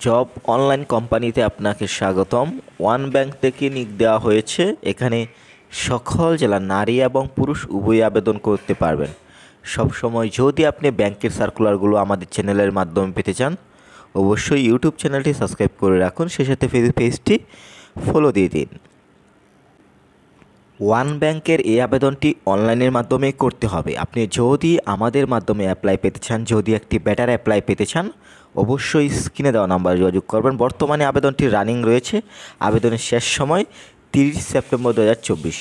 Job online কোম্পানিতে আপনাকে স্বাগতম। ওয়ান ব্যাংক থেকে নিয়োগ দেওয়া হয়েছে। এখানে সকল জেলার নারী এবং পুরুষ উভয়ই আবেদন করতে পারবেন। সবসময় যদি আপনি ব্যাংকের সার্কুলারগুলো আমাদের চ্যানেলের মাধ্যমে পেতে চান, অবশ্যই ইউটিউব চ্যানেলটি সাবস্ক্রাইব করে রাখুন, সেই সাথে ফেসবুক পেজটি ফলো দিয়ে দিন। ওয়ান ব্যাংকের এই আবেদনটি অনলাইনের মাধ্যমে করতে হবে। আপনি যদি আমাদের মাধ্যমে অ্যাপ্লাই পেতে চান, যদি একটি বেটার অ্যাপ্লাই পেতে চান, অবশ্যই স্ক্রিনে দেওয়া নাম্বারে যোগাযোগ করবেন। বর্তমানে আবেদনটি রানিং রয়েছে। আবেদনের শেষ সময় 30 সেপ্টেম্বর 2024।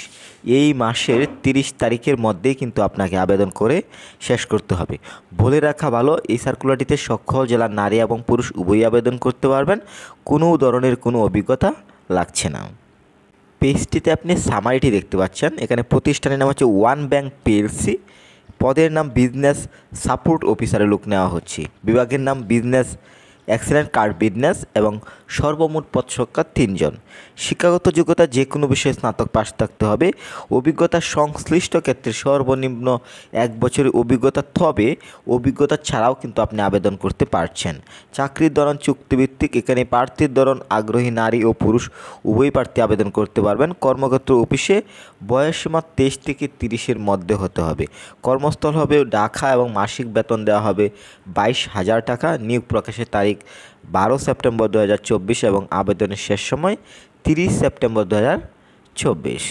এই মাসের 30 তারিখের মধ্যেই কিন্তু আপনাকে আবেদন করে শেষ করতে হবে। বলে রাখা ভালো, এই সার্কুলারটিতে সকল জেলার নারী এবং পুরুষ উভয়ই আবেদন করতে পারবেন। কোনো ধরনের কোনো অভিজ্ঞতা লাগছে না। পেজটিতে আপনি সামারিটি দেখতে পাচ্ছেন। এখানে প্রতিষ্ঠানের নাম হচ্ছে ওয়ান ব্যাংক পিএলসি। পদের নাম বিজনেস সাপোর্ট অফিসারে লোক নেওয়া হচ্ছে। বিভাগের নাম বিজনেস এক্সেলেন্ট কার্ড বিজনেস এবং সর্বমোট পদ সংখ্যা 3 জন। শিক্ষাগত যোগ্যতা যে কোনো বিষয়ে স্নাতক পাস থাকতে হবে। অভিজ্ঞতা সংশ্লিষ্ট ক্ষেত্রে সর্বনিম্ন 1 বছরের অভিজ্ঞতা, তবে অভিজ্ঞতা ছাড়াও কিন্তু আপনি আবেদন করতে পারছেন। চাকরির ধরন চুক্তিভিত্তিক। এখানে প্রার্থীর ধরন আগ্রহী নারী ও পুরুষ উভয় প্রার্থী আবেদন করতে পারবেন। কর্মক্ষেত্র অফিসে, বয়সসীমা 23 থেকে 30-এর মধ্যে হতে হবে। কর্মস্থল হবে ঢাকা এবং মাসিক বেতন দেওয়া হবে 22,000 টাকা। নিয়োগ প্রকাশের তারিখ 12 সেপ্টেম্বর 2024 এবং আবেদনের শেষ সময় 30 সেপ্টেম্বর 2024।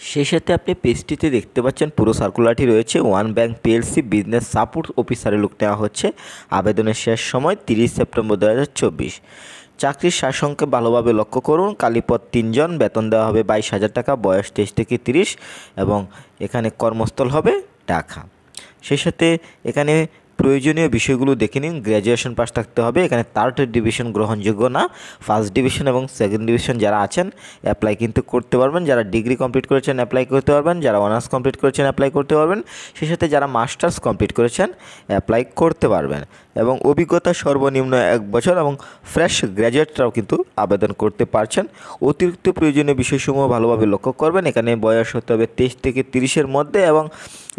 সেই সাথে আপনি পেজটিতে দেখতে পাচ্ছেন পুরো সার্কুলারটি রয়েছে। One bank PLC business support অফিসারে লোক নেওয়া হচ্ছে। আবেদনের শেষ সময় 30 সেপ্টেম্বর 2024। চাকরির সারসংক্ষেপ ভালোভাবে লক্ষ্য করুন। কালীপদ 3 জন, বেতন দেওয়া হবে 22,000 টাকা, বয়স 23 থেকে 30 এবং এখানে কর্মস্থল হবে ঢাকা। সেই সাথে এখানে প্রয়োজনীয় বিষয়গুলো দেখে নিন। গ্র্যাজুয়েশন পাস থাকতে হবে। এখানে 3rd ডিভিশন গ্রহণযোগ্য না। 1st ডিভিশন এবং 2nd ডিভিশন যারা আছেন অ্যাপ্লাই কিন্তু করতে পারবেন। যারা ডিগ্রি কমপ্লিট করেছেন অ্যাপ্লাই করতে পারবেন। যারা অনার্স কমপ্লিট করেছেন অ্যাপ্লাই করতে পারবেন। সেই সাথে যারা মাস্টার্স কমপ্লিট করেছেন অ্যাপ্লাই করতে পারবেন। এবং অভিজ্ঞতা সর্বনিম্ন 1 বছর এবং ফ্রেশ গ্র্যাজুয়েটরাও কিন্তু আবেদন করতে পারছেন। অতিরিক্ত প্রয়োজনীয় বিষয়সমূহ ভালোভাবে লক্ষ্য করবেন। এখানে বয়স হতে হবে 23 থেকে 30-এর মধ্যে এবং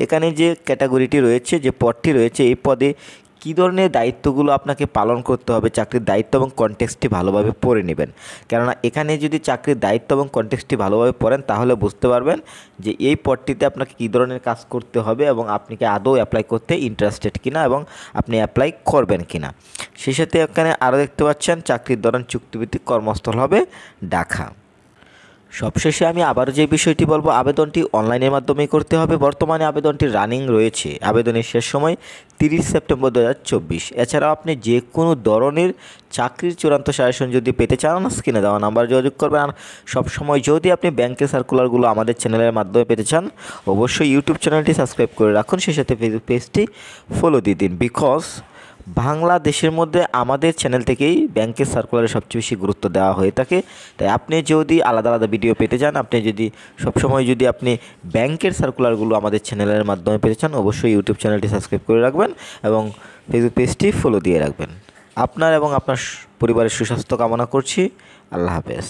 এখানে যে ক্যাটাগরিটি রয়েছে, যে পদটি রয়েছে, এই পদে কী ধরনের দায়িত্বগুলো আপনাকে পালন করতে হবে, চাকরির দায়িত্ব এবং কনটেক্সটটি ভালোভাবে পড়ে নেবেন। কেননা এখানে যদি চাকরির দায়িত্ব এবং কনটেক্সটটি ভালোভাবে পড়েন তাহলে বুঝতে পারবেন যে এই পদটিতে আপনাকে কী ধরনের কাজ করতে হবে এবং আপনি কি আদৌ অ্যাপ্লাই করতে ইন্টারেস্টেড কিনা এবং আপনি অ্যাপ্লাই করবেন কিনা। সেই সাথে এখানে আরও দেখতে পাচ্ছেন চাকরির ধরন চুক্তিভিত্তিক, কর্মস্থল হবে ঢাকা। সবশেষে আমি আবারও যে বিষয়টি বলবো, আবেদনটি অনলাইনের মাধ্যমেই করতে হবে। বর্তমানে আবেদনটি রানিং রয়েছে। আবেদনের শেষ সময় 30 সেপ্টেম্বর 2024। এছাড়াও আপনি যে কোনো ধরনের চাকরির চূড়ান্ত সাজেশন যদি পেতে চান, স্ক্রিনে দেওয়া নাম্বার যোগাযোগ করবেন। আর সবসময় যদি আপনি ব্যাংকের সার্কুলারগুলো আমাদের চ্যানেলের মাধ্যমে পেতে চান, অবশ্যই ইউটিউব চ্যানেলটি সাবস্ক্রাইব করে রাখুন, সেই সাথে ফেসবুক পেজটি ফলো দিয়ে দিন। বিকজ বাংলাদেশের মধ্যে আমাদের চ্যানেল থেকেই ব্যাংকের সার্কুলারে সবচেয়ে বেশি গুরুত্ব দেওয়া হয়ে থাকে। তাই আপনি যদি আলাদা আলাদা ভিডিও পেতে চান, আপনি যদি সবসময় যদি আপনি ব্যাংকের সার্কুলারগুলো আমাদের চ্যানেলের মাধ্যমে পেতে চান, অবশ্যই ইউটিউব চ্যানেলটি সাবস্ক্রাইব করে রাখবেন এবং ফেসবুক পেজটি ফলো দিয়ে রাখবেন। আপনার এবং আপনার পরিবারের সুস্বাস্থ্য কামনা করছি। আল্লাহ হাফেজ।